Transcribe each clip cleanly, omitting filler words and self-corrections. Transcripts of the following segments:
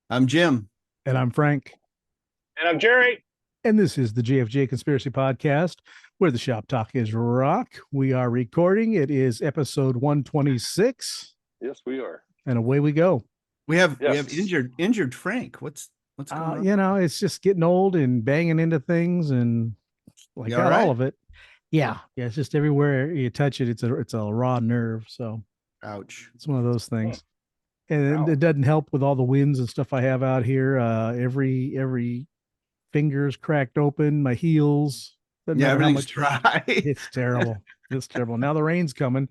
I'm Jim. And I'm Frank. And I'm Jerry. And this is the JFJ Conspiracy Podcast, where the shop talk is rock. We are recording. It is episode 126. Yes, we are. And away we go. We have injured Frank. What's going on? It's just getting old and banging into things and like that, all of it. Yeah. It's just everywhere you touch it, it's a raw nerve. So ouch. It's one of those things. And it doesn't help with all the winds and stuff I have out here. Every fingers cracked open, my heels. Everything's dry. It's terrible. It's terrible. Now the rain's coming,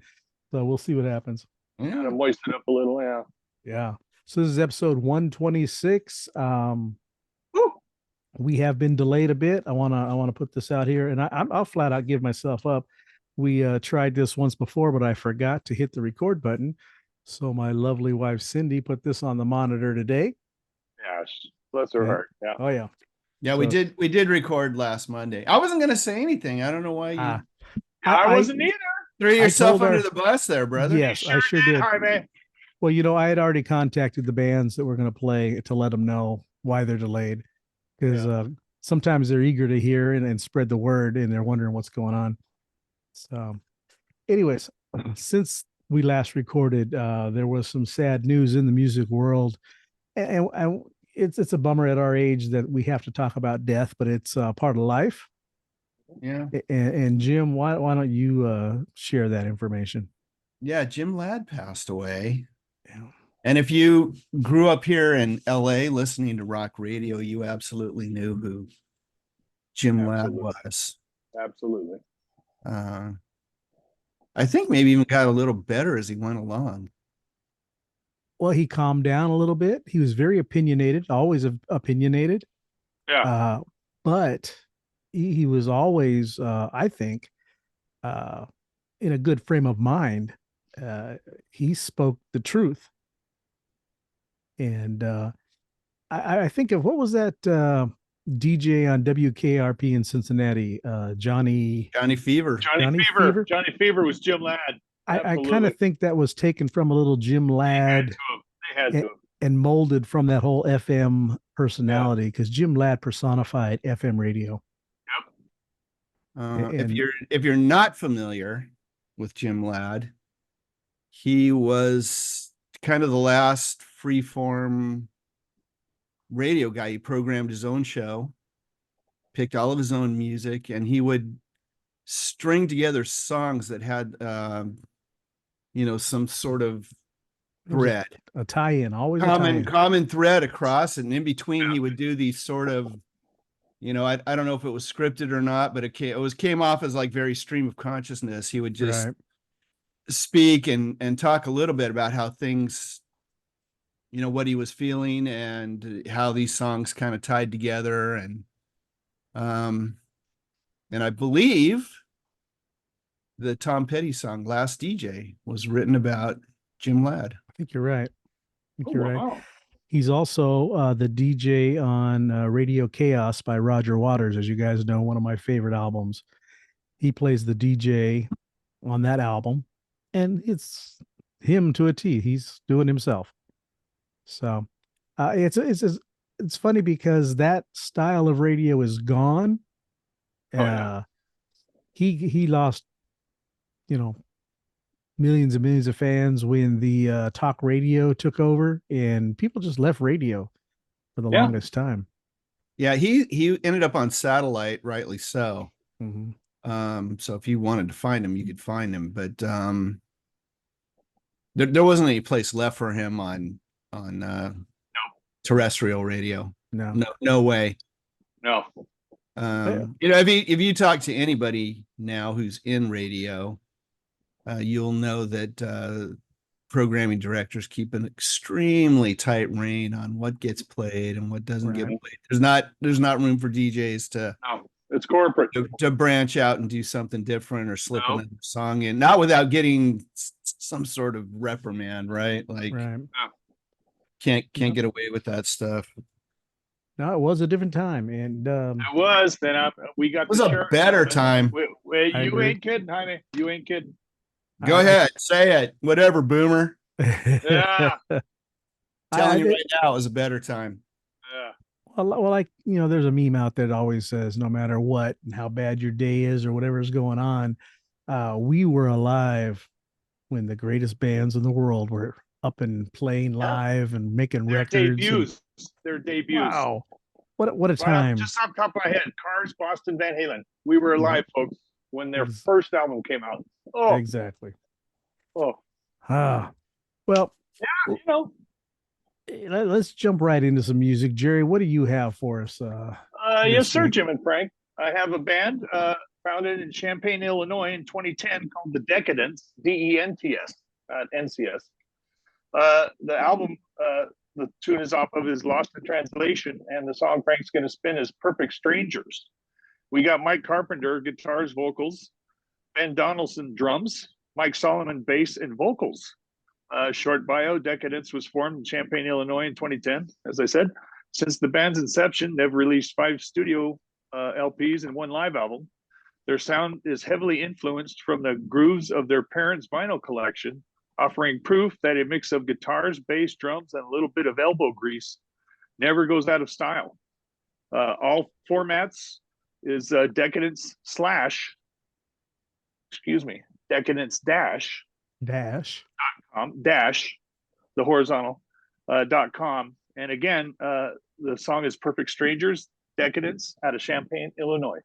so we'll see what happens. Gotta moisten it up a little. Yeah. So this is episode 126. We have been delayed a bit. I wanna put this out here, and I'll flat out give myself up. We tried this once before, but I forgot to hit the record button. So my lovely wife Cindy put this on the monitor today. Yes, bless her heart. Yeah. Oh yeah. Yeah, we did record last Monday. I wasn't gonna say anything. I don't know why you. I wasn't either. Threw yourself under the bus there, brother. Yes, I sure did. Well, I had already contacted the bands that were going to play to let them know why they're delayed, because sometimes they're eager to hear and spread the word, and they're wondering what's going on. So, anyways, since we last recorded, there was some sad news in the music world, and it's a bummer at our age that we have to talk about death, but it's part of life. Yeah. And Jim, why don't you share that information? Yeah, Jim Ladd passed away. Yeah. And if you grew up here in LA listening to rock radio, you absolutely knew who Jim Ladd was. Absolutely. I think maybe even got a little better as he went along. Well, he calmed down a little bit. He was very opinionated, always opinionated. Yeah. But he was always, I think, in a good frame of mind. He spoke the truth. And I think of, what was that DJ on WKRP in Cincinnati? Johnny Fever. Johnny Fever was Jim Ladd. I kind of think that was taken from a little Jim Ladd. They had to. And molded from that whole FM personality, because Jim Ladd personified FM radio. Yep. If you're not familiar with Jim Ladd, he was kind of the last freeform radio guy. He programmed his own show, picked all of his own music, and he would string together songs that had some sort of thread, a tie-in, always common thread across, and in between he would do these sort of, I don't know if it was scripted or not, but it came off as like very stream of consciousness. He would just speak and talk a little bit about how things, what he was feeling and how these songs kind of tied together. And I believe the Tom Petty song "Last DJ" was written about Jim Ladd. I think you're right. Right. He's also the DJ on Radio Chaos by Roger Waters, as you guys know, one of my favorite albums. He plays the DJ on that album, and it's him to a T. He's doing himself. So it's funny because that style of radio is gone. He lost, millions and millions of fans when the talk radio took over, and people just left radio for the longest time. Yeah, he ended up on satellite, rightly so. Mm-hmm. So if you wanted to find him, you could find him, but there wasn't any place left for him on terrestrial radio. No way. No. If you talk to anybody now who's in radio, you'll know that programming directors keep an extremely tight rein on what gets played and what doesn't get played. There's not room for DJs to. No, it's corporate to branch out and do something different or slip another song in, not without getting some sort of reprimand, right? Like, can't get away with that stuff. No, it was a different time, and it was. Then we got. It was a better time. You ain't kidding, honey. You ain't kidding. Go ahead, say it. Whatever, boomer. Yeah. telling you right now, it was a better time. Yeah. Well, like, there's a meme out there that always says, no matter what and how bad your day is or whatever's going on, we were alive when the greatest bands in the world were up and playing live and making Their records. debuts. Their debuts. Wow. What a Right time. just off the top of my head, Cars, Boston, Van Halen. We were alive, folks, when their first album came out. Oh, exactly. Oh. Well, yeah, let's jump right into some music. Jerry, what do you have for us? Yes, sir, Jim and Frank. I have a band founded in Champaign, Illinois in 2010 called the Decadents, DENTS, NCS. The album, the tune is off of is Lost in Translation, and the song Frank's going to spin is Perfect Strangers. We got Mike Carpenter, guitars, vocals, Ben Donaldson, drums, Mike Solomon, bass and vocals. Short bio, Decadents was formed in Champaign, Illinois in 2010, as I said. Since the band's inception, they've released 5 studio LPs and 1 live album. Their sound is heavily influenced from the grooves of their parents' vinyl collection, offering proof that a mix of guitars, bass, drums, and a little bit of elbow grease never goes out of style. All formats is Decadence dash the horizontal .com. And again, the song is Perfect Strangers, Decadence, out of Champaign, Illinois.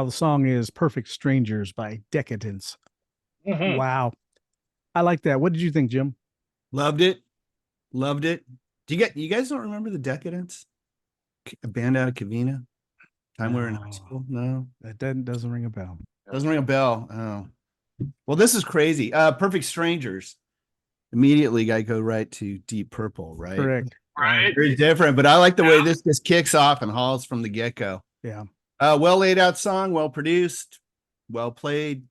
Well, the song is Perfect Strangers by Decadents. Mm-hmm. Wow. I like that. What did you think, Jim? Loved it. Do you guys don't remember the Decadents? A band out of Covina? Time we were in high school? No. That doesn't ring a bell. Doesn't ring a bell. Oh. Well, this is crazy. Perfect Strangers. Immediately I go right to Deep Purple, right? Correct. Right. Very different, but I like the way this just kicks off and hauls from the get-go. Yeah. Well laid out song, well produced, well played.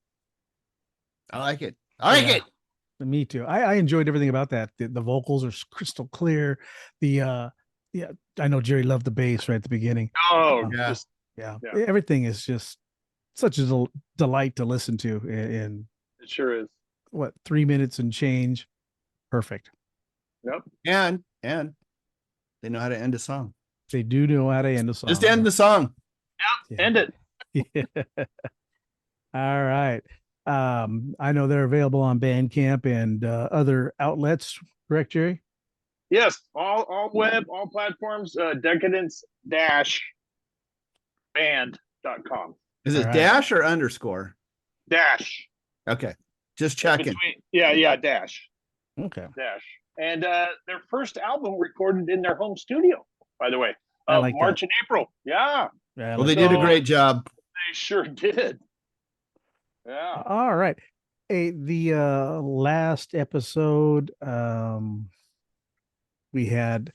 I like it. I like it. Me too. I enjoyed everything about that. The vocals are crystal clear. I know Jerry loved the bass right at the beginning. Oh, yeah. Everything is just such a delight to listen to. And it sure is. 3 minutes and change. Perfect. Yep. And they know how to end a song. They do know how to end a song. Just end the song. Yep. End it. Yeah. All right. I know they're available on Bandcamp and other outlets, correct, Jerry? Yes, all web, all platforms, decadents-band.com. Is it dash or underscore? Dash. Okay. Just checking. Dash. Okay. Dash. And their first album recorded in their home studio, by the way. Like March and April. Yeah. Well, they did a great job. They sure did. Yeah. All right. The last episode, we had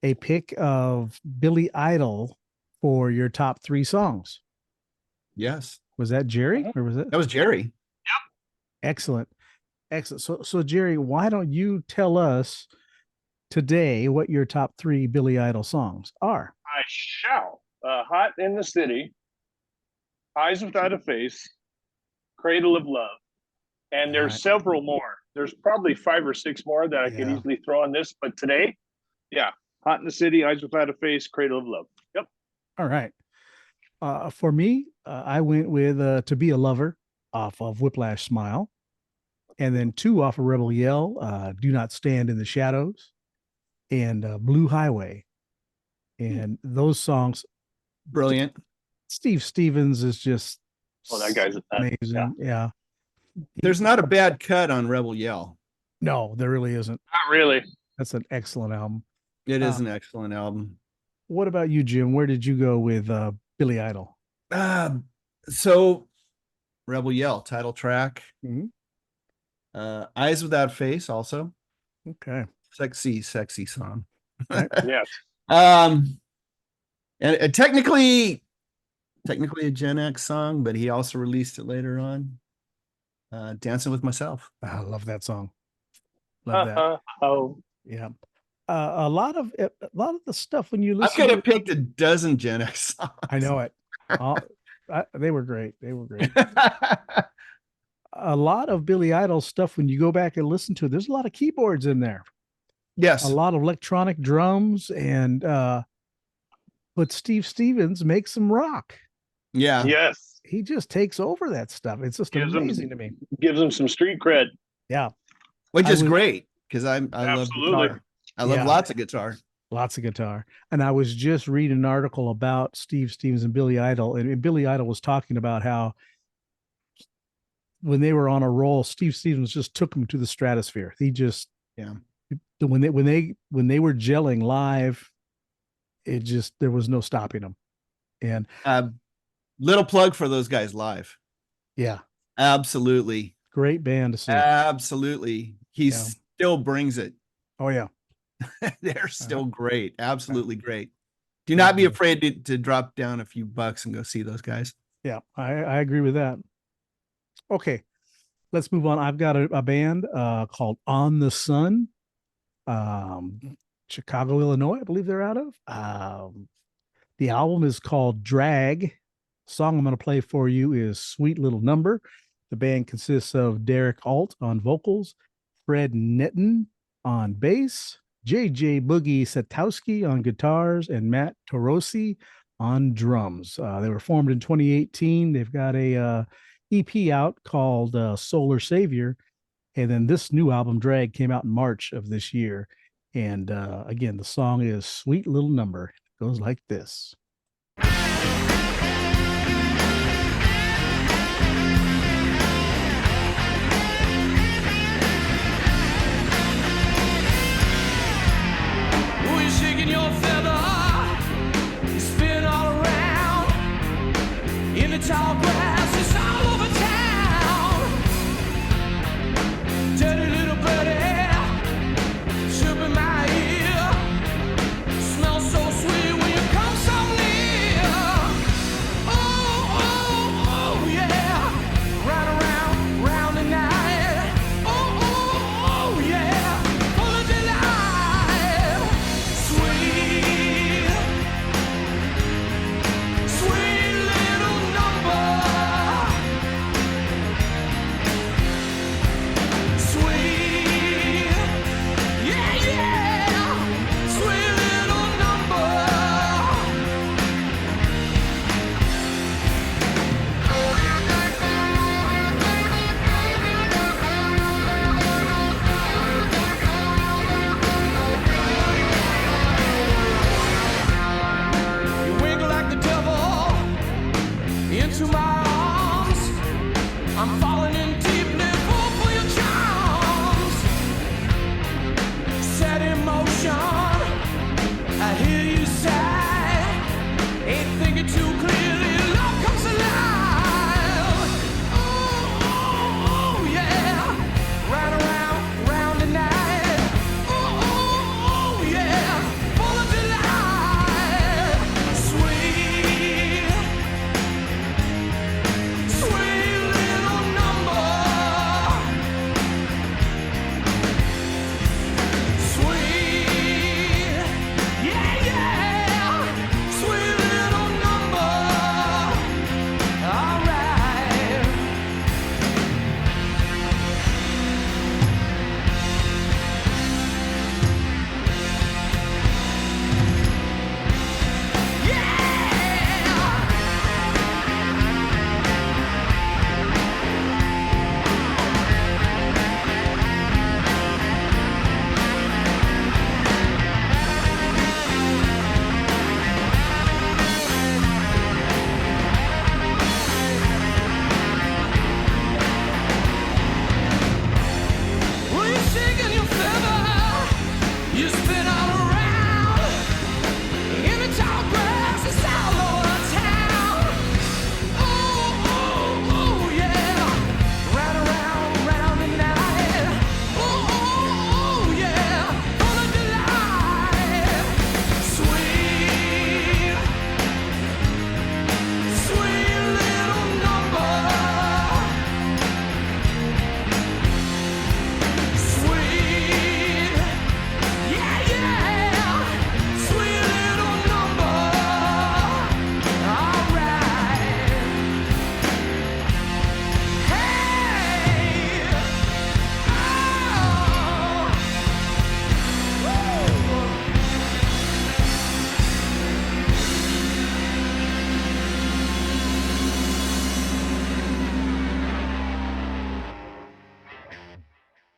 a pick of Billy Idol for your top 3 songs. Yes. Was that Jerry or was it? That was Jerry. Yep. Excellent. So Jerry, why don't you tell us today what your top 3 Billy Idol songs are? I shall. Hot in the City, Eyes Without a Face, Cradle of Love. And there's several more. There's probably 5 or 6 more that I could easily throw on this. But today, Hot in the City, Eyes Without a Face, Cradle of Love. Yep. All right. For me, I went with To Be a Lover off of Whiplash Smile. And then 2 off of Rebel Yell, Do Not Stand in the Shadows, and Blue Highway. And those songs, brilliant. Steve Stevens is just that guy's amazing. Yeah. There's not a bad cut on Rebel Yell. No, there really isn't. Not really. That's an excellent album. It is an excellent album. What about you, Jim? Where did you go with Billy Idol? So Rebel Yell, title track. Mm-hmm. Eyes Without Face also. Okay. Sexy song. Right. Yes. And technically a Gen X song, but he also released it later on. Dancing with Myself. I love that song. Love that. Yeah. A lot of the stuff when you listen. I could have picked a dozen Gen X songs. I know it. They were great. They were great. A lot of Billy Idol stuff, when you go back and listen to it, there's a lot of keyboards in there. Yes. A lot of electronic drums but Steve Stevens makes some rock. Yeah. Yes. He just takes over that stuff. It's just amazing to me. Gives him some street cred. Yeah. Which is great because I love guitar. I love lots of guitar. Lots of guitar. And I was just reading an article about Steve Stevens and Billy Idol. And Billy Idol was talking about how when they were on a roll, Steve Stevens just took them to the stratosphere. He just, when they were gelling live, there was no stopping them. And little plug for those guys live. Yeah, absolutely. Great band to see. Absolutely. He still brings it. Oh yeah. They're still great. Absolutely great. Do not be afraid to drop down a few bucks and go see those guys. Yeah, I agree with that. Okay, let's move on. I've got a band called On the Sun, Chicago, Illinois, I believe they're out of. The album is called Drag. The song I'm going to play for you is Sweet Little Number. The band consists of Derek Alt on vocals, Fred Netton on bass, JJ Boogie Satowski on guitars, and Matt Torosi on drums. They were formed in 2018. They've got a EP out called Solar Savior. And then this new album, Drag, came out in March of this year. And again, the song is Sweet Little Number. It goes like this. Shaking your feather, spin all around.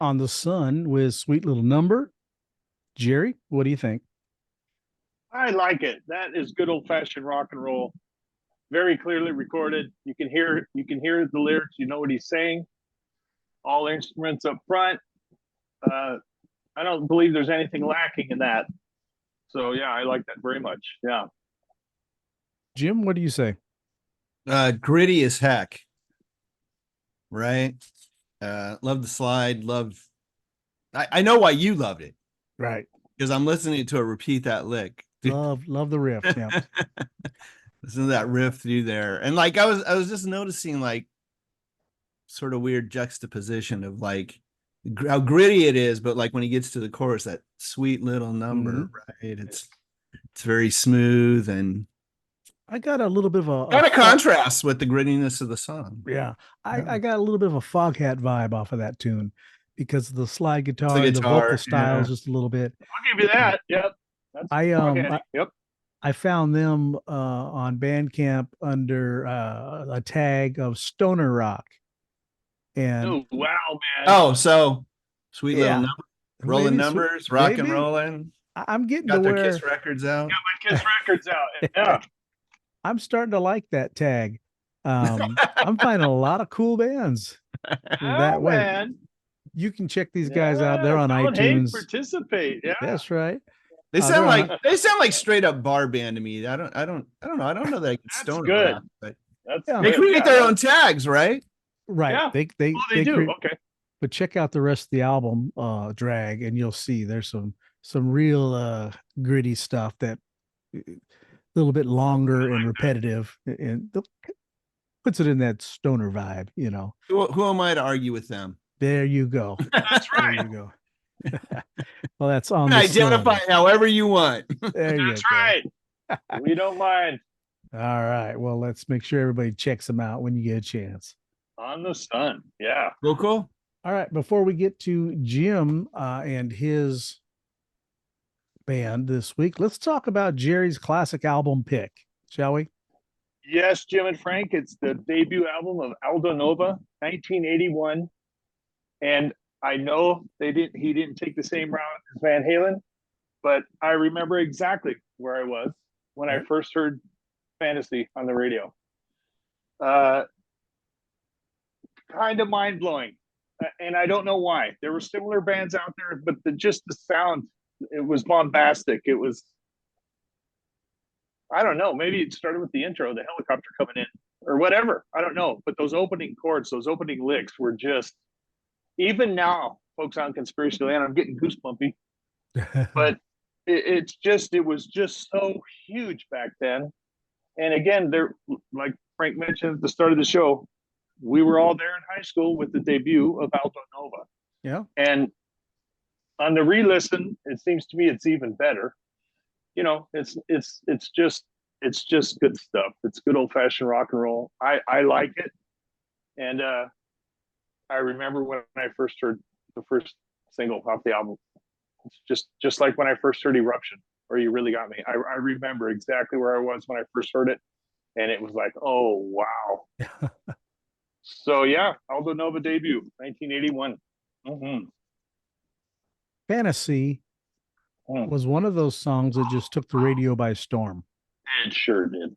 On the Sun with Sweet Little Number. Jerry, what do you think? I like it. That is good old fashioned rock and roll. Very clearly recorded. You can hear the lyrics. You know what he's saying. All instruments up front. I don't believe there's anything lacking in that. So yeah, I like that very much. Yeah. Jim, what do you say? Gritty as heck. Right. Love the slide. I know why you loved it. Right. Because I'm listening to it repeat that lick. Love the riff. Yeah. Listen to that riff through there. And like I was just noticing like sort of weird juxtaposition of like how gritty it is, but like when he gets to the chorus, that sweet little number, right? It's very smooth, and I got a little bit of a kind of contrast with the grittiness of the song. Yeah. I got a little bit of a Foghat vibe off of that tune because of the slide guitar, and the vocal styles just a little bit. I'll give you that. Yep. That's I found them on Bandcamp under a tag of stoner rock. And oh wow, man. Oh, so sweet little number, rolling Maybe numbers, rock and rolling. I'm getting Got to their where Kiss records out. Got my Kiss records out. Yeah. I'm starting to like that tag. I'm finding a lot of cool bands that way. Man. You can check these guys out. They're on iTunes. Participate. Yeah. That's right. They sound like straight up bar band to me. I don't know. I don't know that I can stone good. Rock, but That's they create their own tags, right? Right. Yeah. They do. Okay. But check out the rest of the album, Drag, and you'll see there's some real gritty stuff that a little bit longer and repetitive, and puts it in that stoner vibe, you know. Who am I to argue with them? There you go. That's right. There you go. Well, that's on the identify sun. However you want. There you That's right. We don't mind. All right. Well, let's make sure everybody checks them out when you get a chance. On the Sun. Yeah. Cool. All right. Before we get to Jim and his band this week, let's talk about Jerry's classic album pick, shall we? Yes, Jim and Frank. It's the debut album of Aldo Nova, 1981. And I know he didn't take the same route as Van Halen, but I remember exactly where I was when I first heard Fantasy on the radio. Kind of mind-blowing. And I don't know why. There were similar bands out there, but just the sound, it was bombastic. It was, I don't know, maybe it started with the intro, the helicopter coming in or whatever. I don't know. But those opening chords, those opening licks were just, even now, folks on Conspiracy Land, I'm getting goosebumpy. But it was just so huge back then. And again, there, like Frank mentioned at the start of the show, we were all there in high school with the debut of Aldo Nova. Yeah. And on the re-listen, it seems to me it's even better. You know, it's just good stuff. It's good old fashioned rock and roll. I like it. And I remember when I first heard the first single off the album. It's just like when I first heard Eruption, or You Really Got Me. I remember exactly where I was when I first heard it. And it was like, oh, wow. So, yeah, Aldo Nova debut, 1981. Mm-hmm. Fantasy was one of those songs that just took the radio by storm. It sure did.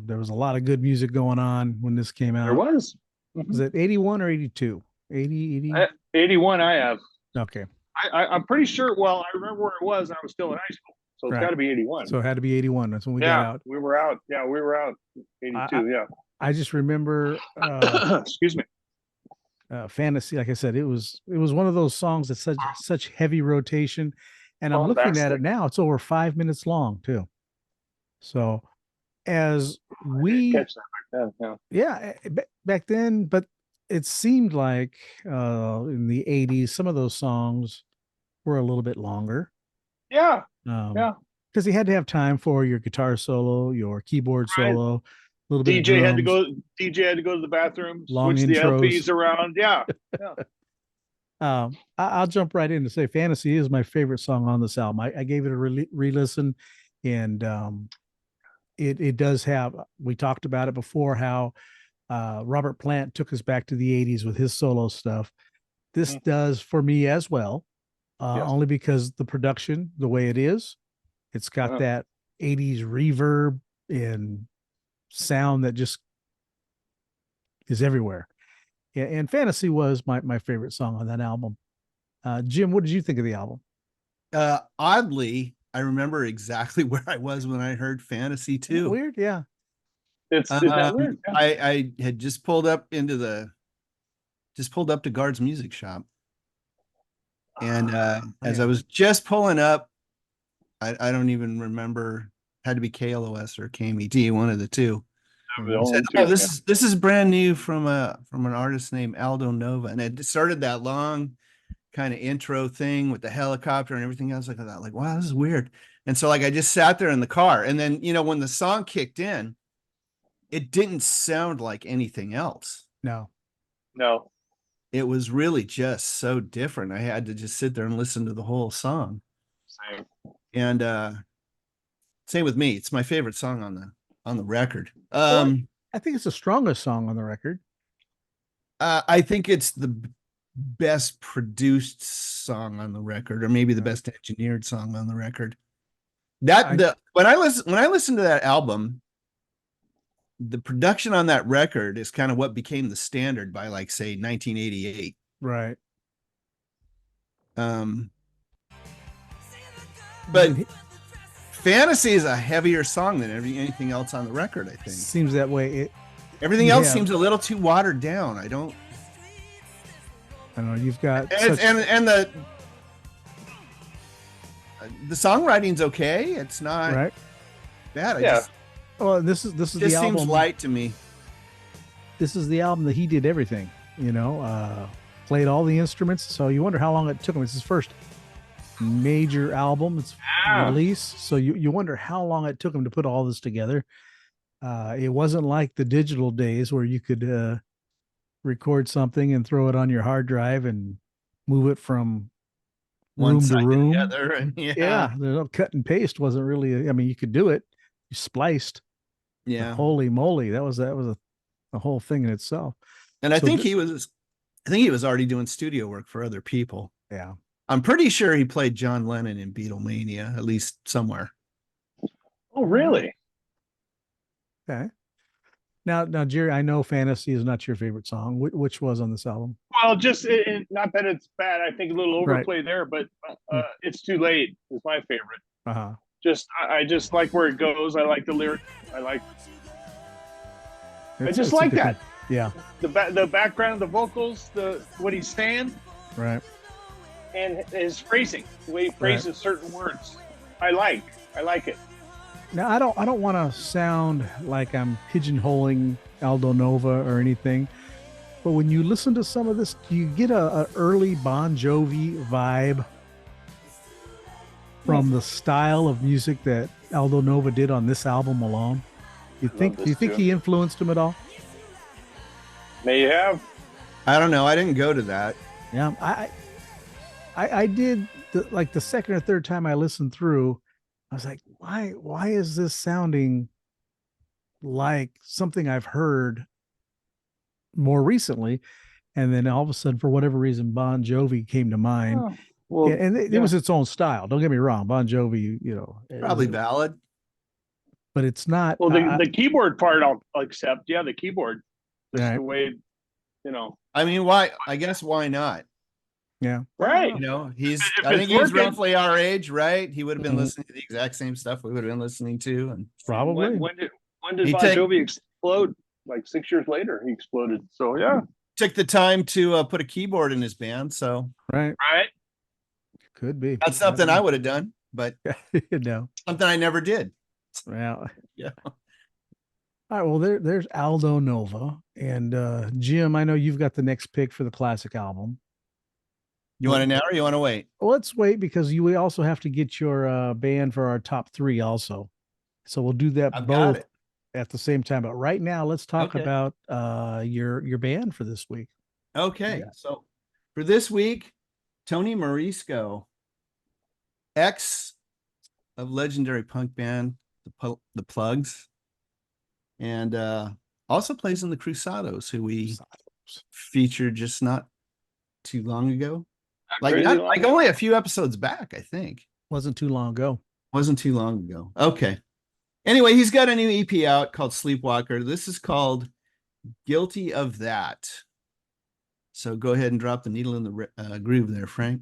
There was a lot of good music going on when this came out. There was. Mm-hmm. Was it 81 or 82? 80? 81 I have. Okay. I'm pretty sure, well, I remember where it was. I was still in high school. So it's got to be 81. So it had to be 81. That's when we got out. We were out. Yeah, we were out. 82, I just remember excuse me. Fantasy, like I said, it was one of those songs that's such heavy rotation. And I'm looking at it now, it's over 5 minutes long too. So as we catch that back then, back then, but it seemed like in the 80s, some of those songs were a little bit longer. Yeah. Because you had to have time for your guitar solo, your keyboard solo, a little bit. DJ had to go to the bathroom, switch the LPs around. Yeah. I'll jump right in to say Fantasy is my favorite song on this album. I gave it a re-listen, and it does have, we talked about it before, how Robert Plant took us back to the 80s with his solo stuff. This does for me as well, only because the production, the way it is, it's got that 80s reverb and sound that just is everywhere. Yeah, and Fantasy was my favorite song on that album. Jim, what did you think of the album? Oddly, I remember exactly where I was when I heard Fantasy too. Weird, yeah. It's that weird. Yeah. I had just pulled up to Guard's music shop. And as I was just pulling up, I don't even remember, had to be KLOS or KMET, one of the two. Said, this is brand new from an artist named Aldo Nova. And it started that long kind of intro thing with the helicopter and everything else like that. Like, wow, this is weird. And so like I just sat there in the car, and then when the song kicked in, it didn't sound like anything else. No. It was really just so different. I had to just sit there and listen to the whole song. Same. And same with me. It's my favorite song on the record. I think it's the strongest song on the record. I think it's the best produced song on the record, or maybe the best engineered song on the record. When I listen to that album, the production on that record is kind of what became the standard by, like, say, 1988. Right. But Fantasy is a heavier song than anything else on the record, I think. Seems that way. Everything else seems a little too watered down. I don't know. You've got and the songwriting's okay. It's not bad. This is just the album. Seems light to me. This is the album that he did everything. Played all the instruments. So you wonder how long it took him. It's his first major album. It's release. So you wonder how long it took him to put all this together. It wasn't like the digital days where you could record something and throw it on your hard drive and move it from room to room. The cut and paste wasn't really. I mean, you could do it. You spliced. Yeah. Holy moly, that was a whole thing in itself. And I think he was already doing studio work for other people. Yeah. I'm pretty sure he played John Lennon in Beatlemania, at least somewhere. Oh, really? Okay. Now, Jerry, I know Fantasy is not your favorite song. Which was on this album? Well, just not that it's bad. I think a little overplay there, but It's Too Late is my favorite. Uh-huh. I just like where it goes. I like the lyric. I just like that. Yeah. The background, the vocals, what he's saying. Right. And his phrasing, the way he phrases certain words. I like it. Now, I don't want to sound like I'm pigeonholing Aldo Nova or anything, but when you listen to some of this, do you get a early Bon Jovi vibe from the style of music that Aldo Nova did on this album alone? Do you think he influenced him at all? May have. I don't know. I didn't go to that. Yeah, I did. The second or third time I listened through, I was like, why is this sounding like something I've heard more recently? And then all of a sudden, for whatever reason, Bon Jovi came to mind. Oh, well, it was its own style. Don't get me wrong. Bon Jovi, probably valid, but it's not. Well, the keyboard part I'll accept. Yeah, the keyboard. That's the way, I mean, why? I guess why not? Yeah. Right. I think he's roughly our age, right? He would have been listening to the exact same stuff we would have been listening to. And probably. When did Bon Jovi explode? Like 6 years later, he exploded. So yeah. Took the time to put a keyboard in his band. So right. Could be. That's something I would have done, but something I never did. Well, yeah. All right. Well, there's Aldo Nova, and Jim. I know you've got the next pick for the classic album. You want to now or you want to wait? Well, let's wait because we also have to get your band for our top 3 also. So we'll do that both at the same time. But right now, let's talk about your band for this week. Okay. Yeah. So for this week, Tony Marsico, ex of legendary punk band, the Plugs, and also plays in the Crusados, who we featured just not too long ago. Crazy long Like only a few episodes back, I think. Wasn't too long ago. Wasn't too long ago. Okay. Anyway, he's got a new EP out called Sleepwalker. This is called Guilty of That. So go ahead and drop the needle in the groove there, Frank.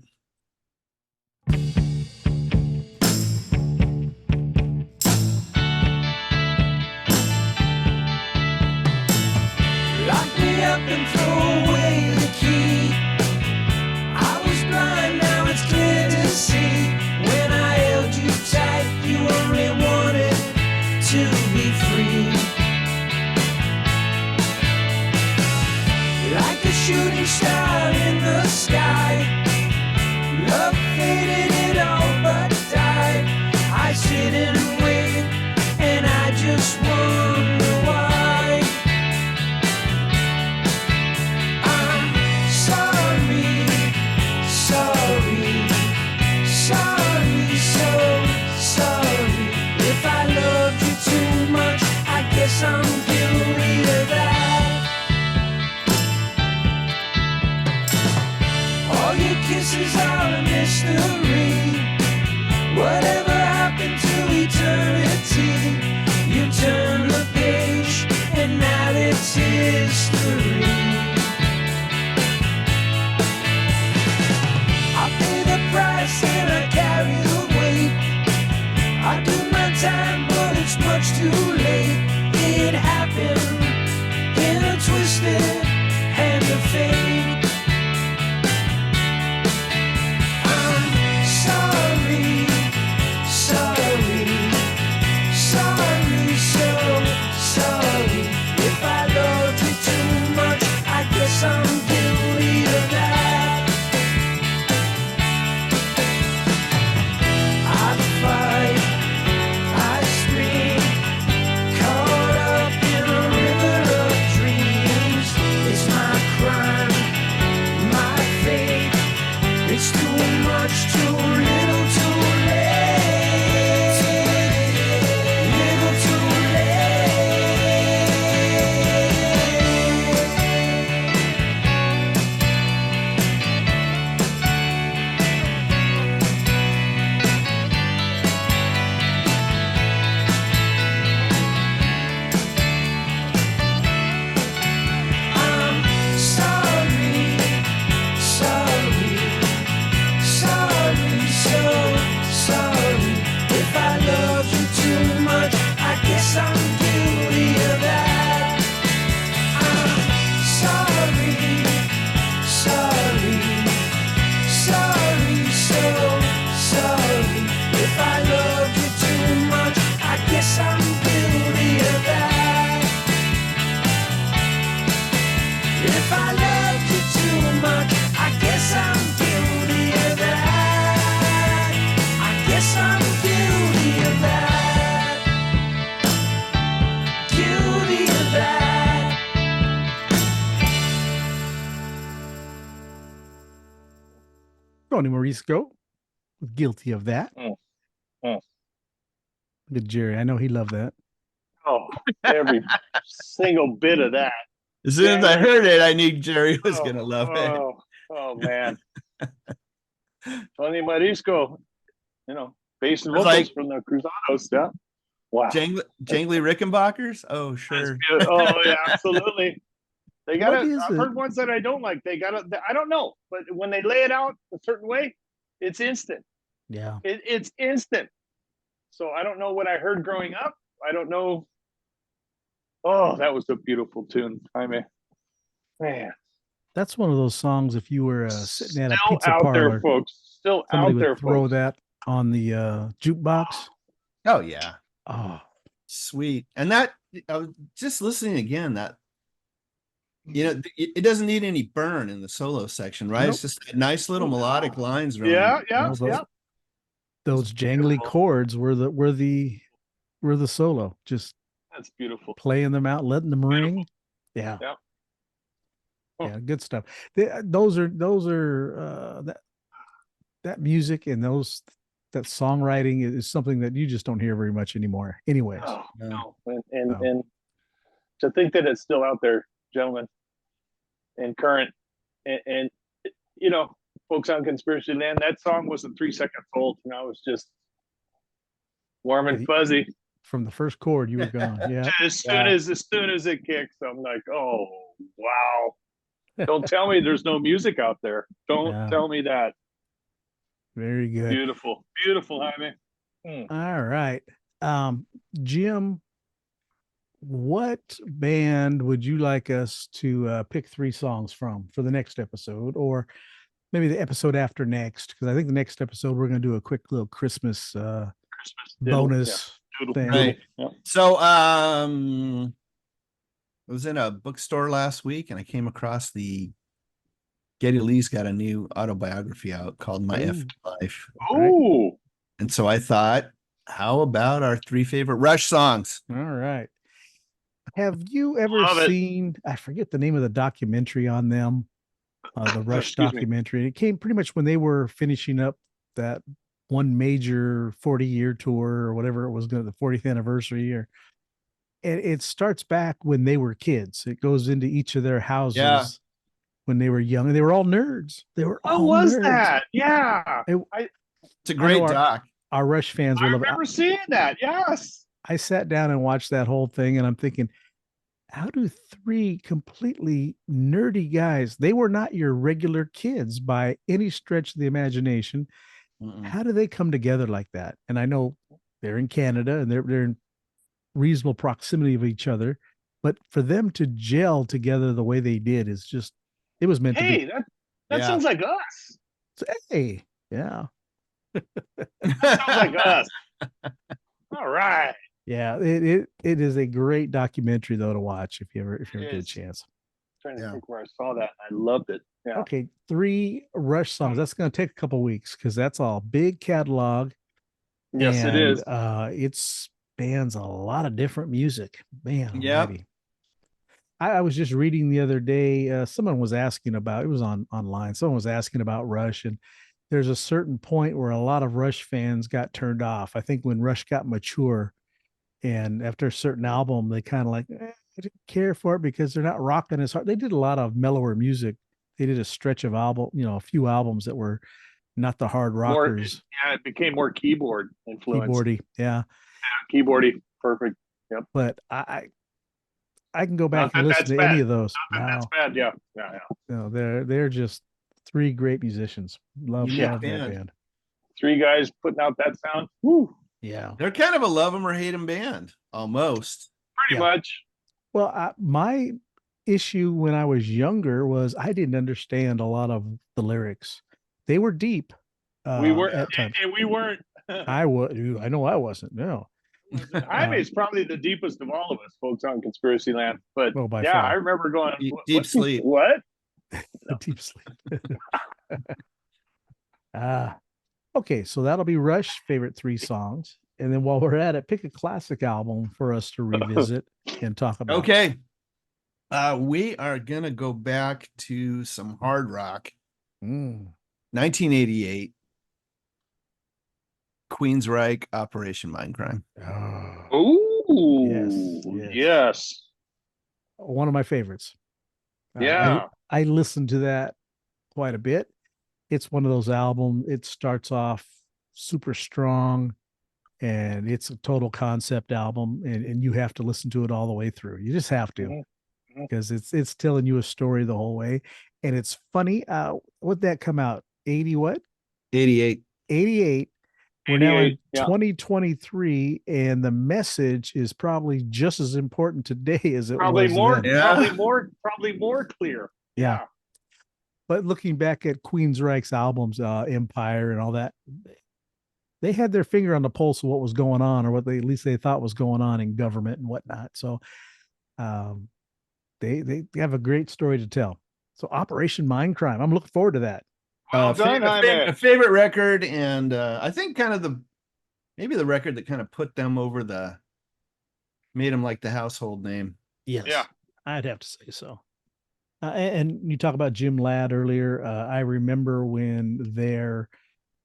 Lock me up and throw away the key. I was blind, now it's clear to see. When I held you tight, you only wanted to be free. Like a shooting star in the sky, love faded, it all but died. I sit and wait, and I just wonder why. I'm sorry, sorry, sorry, so sorry. If I loved you too much, I guess I'm guilty of that. All your kisses are a mystery. Whatever happened to eternity? You turn the page, and now it's history. I pay the price and I carry the weight. I do my time, but it's much too late. It happened in a twisted hand of fate. I'm sorry, sorry, sorry, so sorry. If I loved you too much, I guess I'm guilty of that. I fight, I scream, caught up in a river of dreams. It's my crime, my fate. It's too much, too little, too late. Little too late. I'm sorry, sorry, sorry, so sorry. If I loved you too much, I guess I'm guilty of that. I'm sorry, sorry, sorry, so sorry. If I loved you too much, I guess I'm guilty of that. If I loved you too much, I guess I'm guilty of that. I guess I'm guilty of that. Guilty of that. Tony Marsico was guilty of that. Mm. Good Jerry. I know he loved that. Oh, every single bit of that. As soon as I Yeah. heard it, I knew Jerry was Oh, going to love it. oh man. Tony Marisco, bass and It's vocals like- from the Cruzados. Yeah. Wow. Jangly Rickenbackers? Oh, That's sure. good. Oh yeah, absolutely. They got What it. is I've it? heard ones that I don't like. They got it. I don't know, but when they lay it out a certain way, it's instant. Yeah. It's instant. So I don't know what I heard growing up. I don't know. Oh, that was a beautiful tune, Jaime. Man, That's one of those songs. If you were sitting at a still pizza out parlor, there, folks. Still somebody out would there, throw folks. that on the jukebox. Oh, yeah. Oh, Sweet. And that, I was just listening again, that, it doesn't need any burn in the solo section, right? Nope. It's just nice little melodic lines. Running. Yeah, yeah, those, yeah. those jangly beautiful. chords were the solo. Just That's beautiful. playing them out, letting them ring. Yeah. Yeah. Yeah, good stuff. Those are that music and that songwriting is something that you just don't hear very much anymore. Anyways. Oh, No. no. No. And to think that it's still out there, gentlemen, and current, and you know, folks on Conspiracy Land, that song wasn't 3 seconds old, and I was just warm and fuzzy. From the first chord, you were gone. Yeah. As soon as it kicks, I'm like, oh wow. Don't tell me there's no music out there. Don't tell me that. Very good. Beautiful. Beautiful, Jaime. All right. Jim, what band would you like us to pick 3 songs from for the next episode, or maybe the episode after next? Because I think the next episode we're going to do a quick little Christmas bonus thing. Right. Yeah. So I was in a bookstore last week and I came across Geddy Lee's got a new autobiography out called My Afterlife. Oh. And so I thought, how about our 3 favorite Rush songs? All right. Have you ever seen, I forget the name of the documentary on them, the Rush documentary. It came pretty much when they were finishing up that one major 40-year tour or whatever it was, the 40th anniversary year. And it starts back when they were kids. It goes into each of their houses when they were young. And they were all nerds. They were all nerds. That? Yeah. It's a great doc. Our Rush fans will love it. I remember seeing that. Yes. I sat down and watched that whole thing, and I'm thinking, how do 3 completely nerdy guys, they were not your regular kids by any stretch of the imagination. How do they come together like that? And I know they're in Canada and they're in reasonable proximity of each other, but for them to gel together the way they did is just, it was meant to be. That sounds like us. So, hey, yeah. That sounds like us. All right. Yeah, it is a great documentary though to watch if you ever get a chance. I'm trying to think where I saw that. I loved it. Yeah. Okay, 3 Rush songs. That's going to take a couple weeks because that's all big catalog. Yes, it is. It spans a lot of different music. Man, yeah. I was just reading the other day. Someone was asking about, it was online. Someone was asking about Rush, and there's a certain point where a lot of Rush fans got turned off. I think when Rush got mature, and after a certain album, they kind of like, I didn't care for it because they're not rocking as hard. They did a lot of mellower music. They did a stretch of a few albums that were not the hard rockers. It became more keyboard influenced. Keyboardy, yeah. Keyboardy, perfect. Yep. But I can go back and listen to any of those. That's bad. Yeah. No, they're just 3 great musicians. Love that band. 3 guys putting out that sound. Woo. Yeah, they're kind of a love them or hate them band, almost. Pretty much. Well, my issue when I was younger was I didn't understand a lot of the lyrics. They were deep. We were at times. And we weren't. I know I wasn't. No. Jaime's probably the deepest of all of us, folks on Conspiracy Land. But by yeah, far. I remember going deep sleep. What? Deep sleep. Okay, so that'll be Rush favorite 3 songs. And then while we're at it, pick a classic album for us to revisit and talk about. Okay. We are going to go back to some hard rock. 1988. Queensryche, Operation Mindcrime. Oh, yes. One of my favorites. Yeah. I listened to that quite a bit. It's one of those albums. It starts off super strong, and it's a total concept album, and you have to listen to it all the way through. You just have to, because it's telling you a story the whole way. And it's funny. What'd that come out? 80 what? 88. 88. We're now in 2023, and the message is probably just as important today as it was then. Probably more clear. Yeah. But looking back at Queensryche's albums, Empire and all that, they had their finger on the pulse of what was going on, or what at least they thought was going on in government and whatnot. So they have a great story to tell. So Operation Mindcrime, I'm looking forward to that. A favorite record, and I think kind of maybe the record that kind of put them over made them like the household name. Yes. Yeah. I'd have to say so. And you talk about Jim Ladd earlier. I remember when their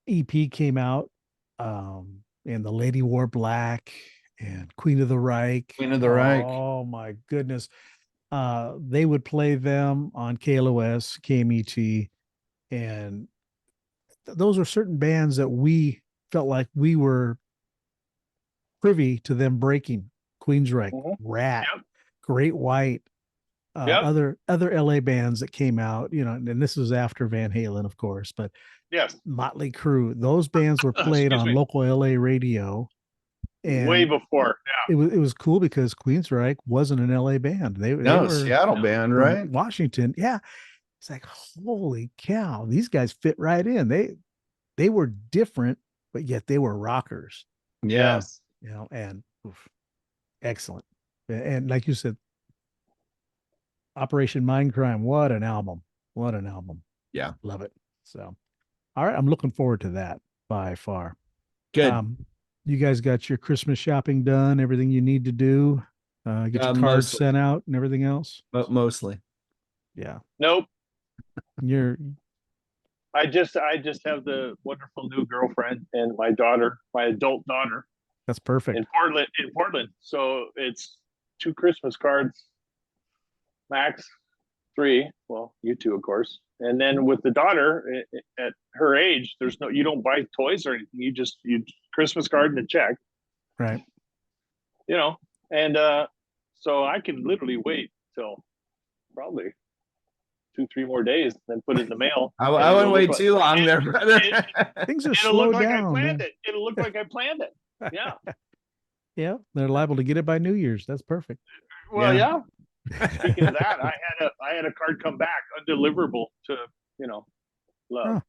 EP came out, and The Lady Wore Black and Queen of the Reich. Oh my goodness. They would play them on KLOS, KMET, And those are certain bands that we felt like we were privy to them breaking. Queensryche, Rat, Yep. Great White, Yep. other LA bands that came out, you know, and this was after Van Halen, of course, but Yes. Motley Crue, those bands were played Excuse on me. local LA radio. And Way before. Yeah. it was cool because Queensryche wasn't an LA band. They No, were Seattle band, from right? Washington. Yeah. It's like, holy cow, these guys fit right in. They were different, but yet they were rockers, Yeah. Yes. you know, and excellent. And like you said, Operation Mindcrime, what an album. What an album. Yeah. Love it. So, all right, I'm looking forward to that by far. Good. You guys got your Christmas shopping done, everything you need to do, get your cards Mostly. sent out and everything else. Mostly. Yeah. Nope. I just have the wonderful new girlfriend and my daughter, my adult daughter, that's perfect. in Portland. So it's 2 Christmas cards, max 3. Well, you 2, of course. And then with the daughter at her age, you don't buy toys or anything. You Christmas card and a check. Right. You know, and so I can literally wait till probably 2-3 more days, then put it in the mail. I wouldn't wait too long there, brother. Things are It'll slow look like down. I planned Man. it. It'll look like I planned it. Yeah. Yeah, they're liable to get it by New Year's. That's perfect. Well, Yeah. Speaking of that, I had a card come back undeliverable to, love. Huh.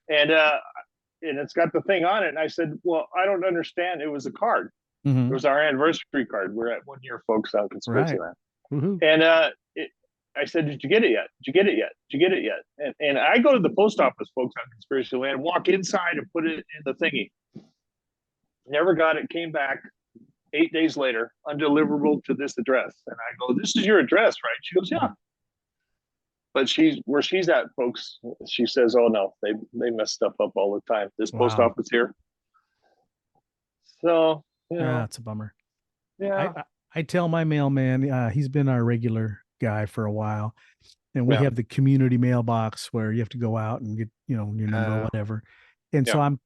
And it's got the thing on it. And I said, well, I don't understand. It was a card. Mhm. It was our anniversary card. We're at 1 year, folks, on Conspiracy Right. Land. Woohoo. And I said, did you get it yet? Did you get it yet? Did you get it yet? And I go to the post office, folks, on Conspiracy Land, walk inside and put it in the thingy. Never got it. Came back 8 days later, undeliverable to this address. And I go, this is your address, right? She goes, yeah. But where she's at, folks, she says, oh no, they mess stuff up all the time. This post Wow. office here. So, Yeah, it's a bummer. yeah. I tell my mailman, he's been our regular guy for a while, and we Yeah. have the community mailbox where you have to go out and get, your number, or whatever. And so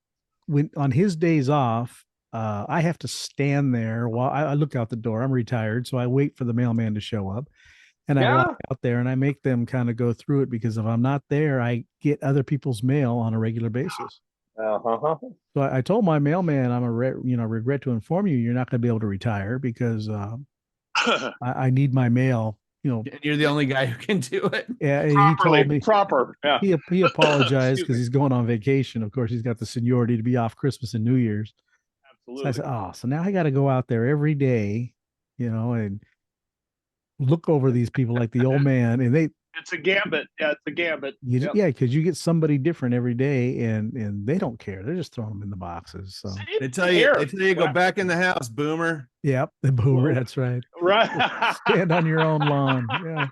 when on his days off, I have to stand there while I look out the door. I'm retired, so I wait for the mailman to show up, and I walk out there and I make them kind of go through it, because if I'm not there, I get other people's mail on a regular basis. Uh-huh. So I told my mailman, I'm regret to inform you, you're not going to be able to retire, because I need my mail. And you're the only guy who can do it. Yeah, he told me proper. Yeah. he apologized Excuse because me. he's going on vacation. Of course, he's got the seniority to be off Christmas and New Year's. Absolutely. So I said, oh, so now I got to go out there every day, and look over these people like the old man, and It's a gambit. Yeah, it's a gambit. Yep. yeah, because you get somebody different every day, and they don't care. They're just throwing them in the boxes. So They tell you go back in the house, boomer. yep, the boomer. That's right. Right. Stand on your own lawn. Yeah.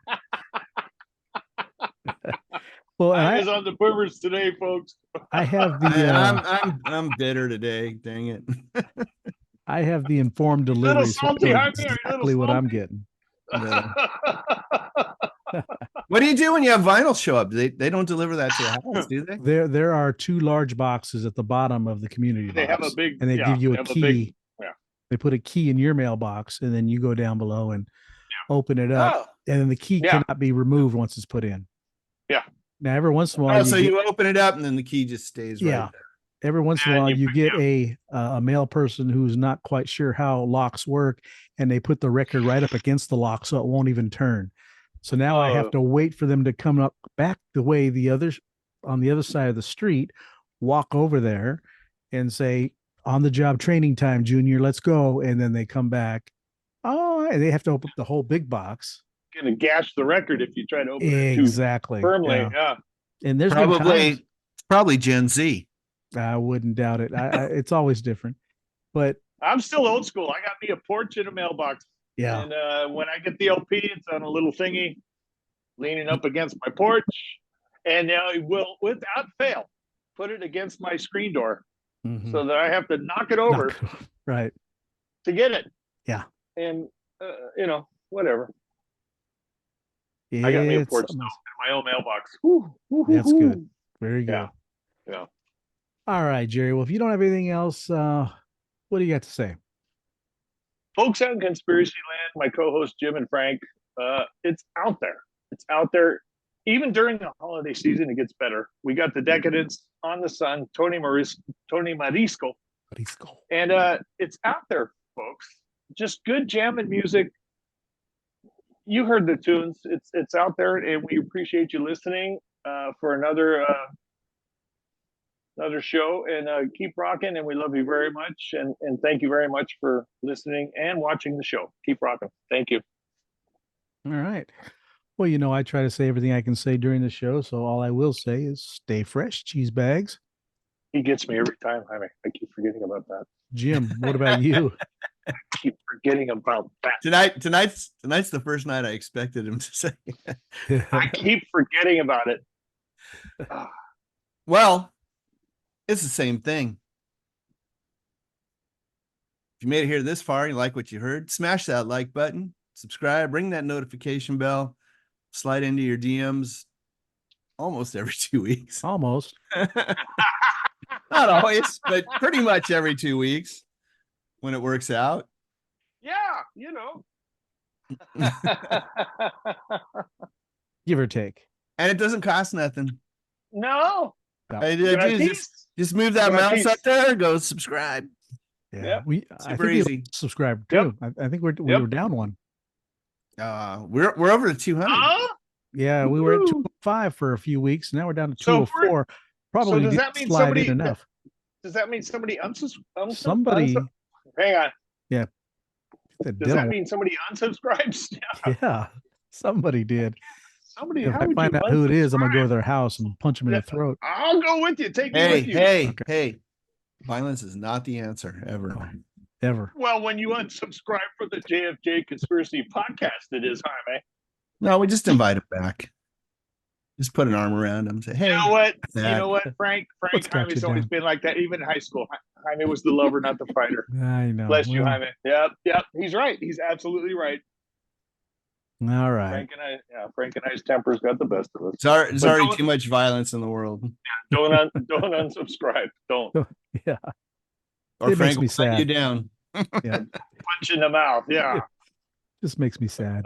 Well, I was on the boomers today, folks. I have the I'm bitter today. Dang it. I have the informed delivery. So I salty, know aren't you? A little exactly what I'm salty? getting. What do you do when you have vinyl show up? They don't deliver that to your house, do they? There are 2 large boxes at the bottom of the community They have box, a big, and they give you a have key. yeah. They put a key in your mailbox, and then you go down below and open it up, Oh. and then the key cannot be removed once it's put in. Yeah. Now, every once in a while, So you open it up and then the key just stays Yeah. right there. every once in a And while you you put- get a male person who's not quite sure how locks work, and they put the record right up against the lock so it won't even turn. So now I have to wait for them to come up back the way on the other side of the street, walk over there and say, on the job training time, Junior, let's go. And then they come back. Oh, and they have to open up the whole big box. Going to gash the record if you try to open it too Exactly. firmly. Yeah. Yeah. And there's been times- probably Gen Z. I wouldn't doubt it. It's always different, but I'm still old school. I got me a porch and a mailbox. yeah. And when I get the LP, it's on a little thingy leaning up against my porch. And it will, without fail, put it against my screen door Mhm. so that I have to knock it over Right. to get it. Yeah. And, whatever. I got me a It's porch something now else. in my own mailbox. Whew, whew, That's whew, good. whew. Very good. Yeah. All right, Jerry. Well, if you don't have anything else, what do you got to say? Folks out in Conspiracy Land, my co-host Jim and Frank, it's out there. It's out there. Even during the holiday season, it gets better. We got the Decadents, On the Sun, Tony Marisco, and it's out there, folks. Just good jamming music. You heard the tunes. It's out there, and we appreciate you listening for another show. And keep rocking, and we love you very much. And thank you very much for listening and watching the show. Keep rocking. Thank you. All right. Well, I try to say everything I can say during the show, so all I will say is stay fresh, cheese bags. He gets me every time, Jaime. I keep forgetting about that. Jim, what about you? I keep forgetting about that. Tonight's the first night I expected him to say. I keep forgetting about it. Well, it's the same thing. If you made it here this far, you like what you heard, smash that like button, subscribe, ring that notification bell, slide into your DMs almost every 2 weeks. Almost. Not always, but pretty much every 2 weeks when it works out. Yeah, Give or take. And it doesn't cost nothing. No. Just move that mouse up there, go subscribe. Yeah, yep. Super easy. Subscribe too. Yep. I think we were down one. We're over to 200. Yeah, we were at 205 for a few weeks. Now we're down to 204. Probably does that mean slide in enough. Does that mean somebody Somebody. Hang on. Yeah. Does that mean somebody unsubscribes? Yeah, somebody did. Somebody. If I find out who it is, I'm gonna go to their house and punch them in the throat. I'll go with you. Take me with you. Hey. Violence is not the answer ever. Well, when you unsubscribe for the JFJ Conspiracy Podcast, it is, Jaime. No, we just invite him back. Just put an arm around him and say, hey. You know what? Frank Jaime's always been like that, even in high school. Jaime was the lover, not the fighter. I know. Bless you, Jaime. Yep. He's right. He's absolutely right. All right. Frank and I's temper's got the best of us. There's already too much violence in the world. Don't unsubscribe. Don't. Yeah. Or it Frank makes me will sad. cut you down. Yeah. Punch in the mouth. Yeah. Just makes me sad.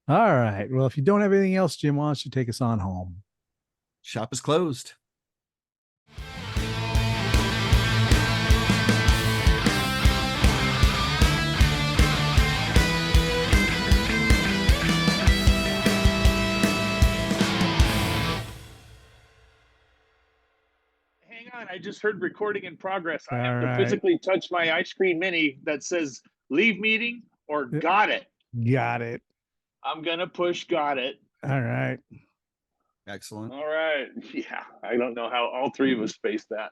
All right. Well, if you don't have anything else, Jim, why don't you take us on home? Shop is closed. Hang on. I just heard recording in progress. I All have right. to physically touch my ice cream mini that says leave meeting or got it. Got it. I'm going to push got it. All right. Excellent. All right. Yeah. I don't know how all three of us spaced that.